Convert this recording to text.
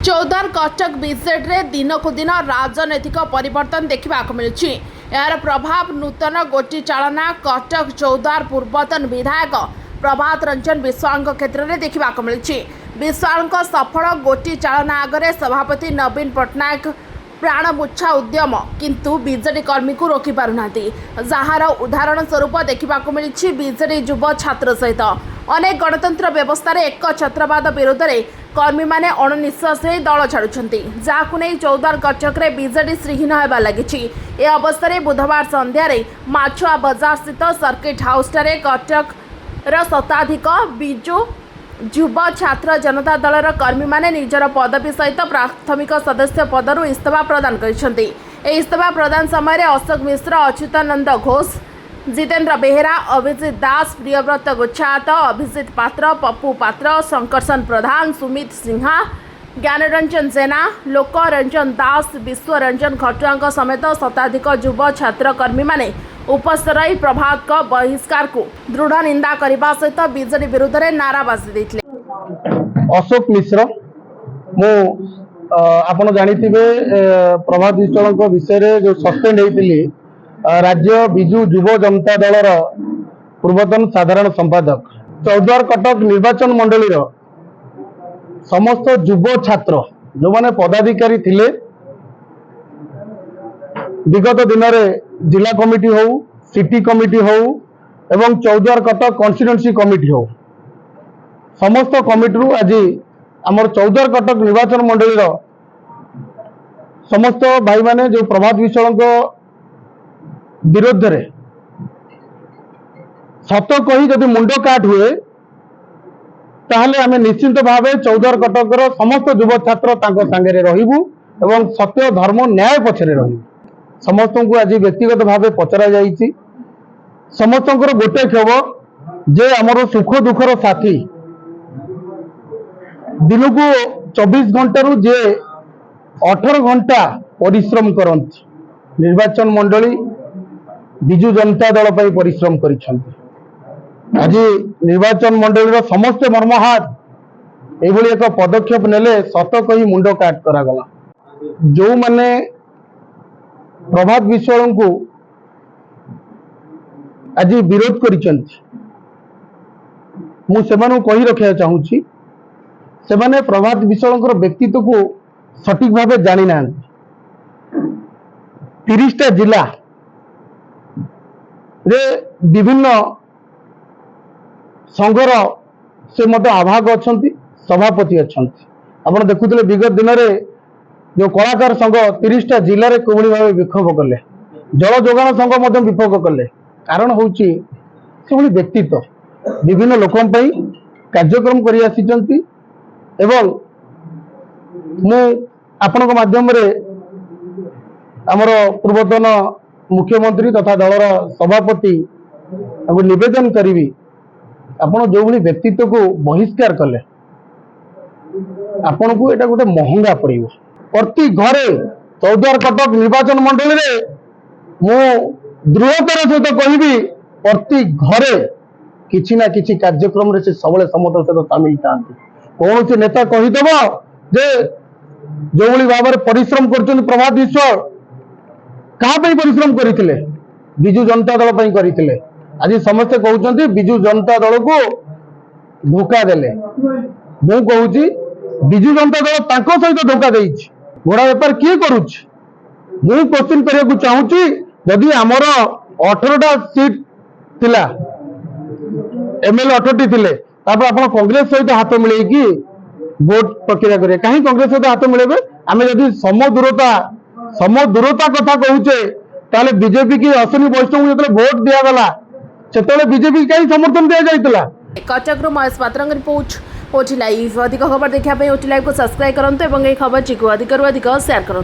चौदार कटक विजेड्रे दिनकु दिन राजनैतिक परिवर्तन देखा मिलुछि। यार प्रभाव नूतन गोटी चालना कटक चौदार पूर्वतन विधायक प्रभात रंजन विश्वाल क्षेत्र में देखा मिलुछि। विश्वाल सफल गोटी चालना आगे सभापति नवीन पट्टनायक प्राणमुच्छा उद्यम किंतु बीजेडी कर्मी को रोकी पारुना, जार उदाहरण स्वरूप देखा मिली बीजेडी युव छात्र सहित अनेक गणतंत्र व्यवस्था एक छत्रवाद विरोध में कर्मी मैंने अणनिश्वास दल छाड़ुंट, जहां नहीं चौदार कटक में बीजेडी श्रीहीन होगा लगी। ए अवस्था बुधवार संध्यारे माछुआ बजार स्थित सर्किट हाउस कटक शताधिक बिजु युव छात्र जनता दलर कर्मी माने निजर पदवी सहित प्राथमिक सदस्य पदरु इस्तीफा प्रदान करिसेंती। इस्तीफा प्रदान समय अशोक मिश्र, अच्युतानंद घोष, जितेंद्र बेहेरा, अभिजित दास, प्रियव्रत गुच्छात, अभिजित पात्र, पप्पू पात्र, शंकरसन प्रधान, सुमित सिन्हा, ज्ञानरंजन जेना, लोकरंजन दास, विश्वरंजन खटुआ समेत शताधिक युव छात्र कर्मी माने उपस्थित रही प्रभात का बहिष्कार को दृढ़ निंदा करने सहित बीजेडी विरुद्ध में नाराबाजी देते। अशोक मिश्र मु आपण जानिथिबे प्रभात विश्वाल विषय रे जो सस्पेंड होइतिली राज्य बिजु युव जनता दलर पूर्वतन साधारण संपादक चौदार कटक निर्वाचन मंडली समस्त युव छात्र जो माने पदाधिकारी थिले विगत दिन में जिला कमिटी हो, सिटी कमिटी हो एवं चौदार कटक कन्स्टिट्यूएंसी कमिटी हो, समस्त कमिटी आज आमर चौदार कटक निर्वाचन मंडली समस्त भाई माने जो प्रभात विश्वाल विरोध रे सत कही जदि मुंड काट हुए ताहले आमे निश्चित भाव चौदार कटक समस्त युव छात्र सांगे रहिबु एवं सत्य धर्म न्याय पछरे रहिबु। समस्त को आज व्यक्तिगत भाव पचरा जाइछि। समस्त गोटे क्षोभ जे आमर सुख दुखर साथी दिन को 24 घंटा रु जे 18 घंटा परिश्रम करती निर्वाचन मंडली बिजु जनता दल पर परिश्रम करिसेंती। आज निर्वाचन मंडली समस्त मर्महात एभली एक पदक्षेप नेले सत कही मुंड काट करागला। जो माने प्रभात विश्वाल को आज विरोध करिसेंती मु सेमानु कही रखा चाहूँगी सेमाने प्रभात विश्वाल व्यक्तित्व को सटीक भाव जानी ना। 30टा जिला रे विभिन्न संघर से मत आभाग अच्छा सभापति अच्छा आप देखुले विगत दिन में जो कलाकार संघ 30टा जिले में कोभली भाव विक्षोभ कले, जल जोगान संघ विक्षोभ कले। कारण हूँ से व्यक्तित्व विभिन्न लोक कार्यक्रम कर आपण माध्यम आमर पूर्वतन मुख्यमंत्री तथा दलर सभापति निवेदन करी आपण जो भली व्यक्तित्व को बहिष्कार कले आपण को एटा गोटे महंगा पड़िबो। प्रति घरे चौदार कटक निर्वाचन मंडली रे मु दृढ़तार सहित कहबी प्रति घरे किछि ना किछि कार्यक्रम रे से सबले समतल सहित सामिल थांती। कौन से नेता कहीदेव जे जो भली भाव में परिश्रम कर प्रभात विश्वाल कहा परिश्रम करते बिजु जनता दल करते। आज समस्ते कहते बिजु जनता दल को धोखा देले। मु कहूँ बिजु जनता दल सहित धोखा देइछि। घोड़ा बेपार किए करुच्छ मु क्वेश्चन करने चाहूँगी जदि आमर 18टा सीट थिला एमएलए 18टी थिले तापर आप कांग्रेस सहित हाथ मिलैकी भोट प्रक्रिया करें कहीं कांग्रेस सहित हाथ मिलेबे। आमे जदि सम दूरता कथा कहूचे ताले बीजेपी की अश्विनी वैष्णव जो भोट दिगला से बीजेपी कहीं समर्थन दिया जाइतला। कटक महेश पात्र रिपोर्ट ओटी लाइव। अधिक खबर देखा ओटी लाइव को सब्सक्राइब करूँ और खबर को अधिक शेयर करूँ।